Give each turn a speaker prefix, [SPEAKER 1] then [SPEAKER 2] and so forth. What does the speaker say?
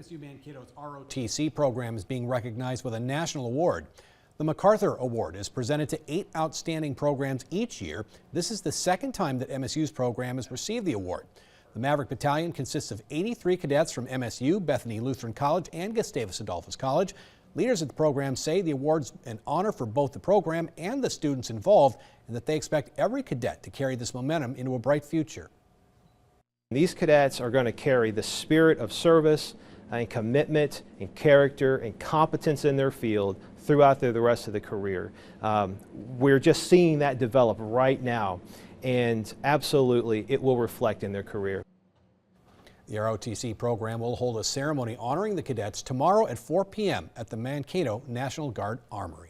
[SPEAKER 1] MSU Mankato's ROTC program is being recognized with a national award. The MacArthur Award is presented to 8 outstanding programs each year. This is the second time that MSU's program has received the award. The Maverick Battalion consists of 83 cadets from MSU, Bethany Lutheran College, and Gustavus Adolphus College. Leaders at the program say the award's an honor for both the program and the students involved, and that they expect every cadet to carry this momentum into a bright future.
[SPEAKER 2] These cadets are going to carry the spirit of service and commitment and character and competence in their field throughout the rest of the career. We're just seeing that develop right now, and absolutely it will reflect in their career.
[SPEAKER 1] The ROTC program will hold a ceremony honoring the cadets tomorrow at 4 p.m. at the Mankato National Guard Armory.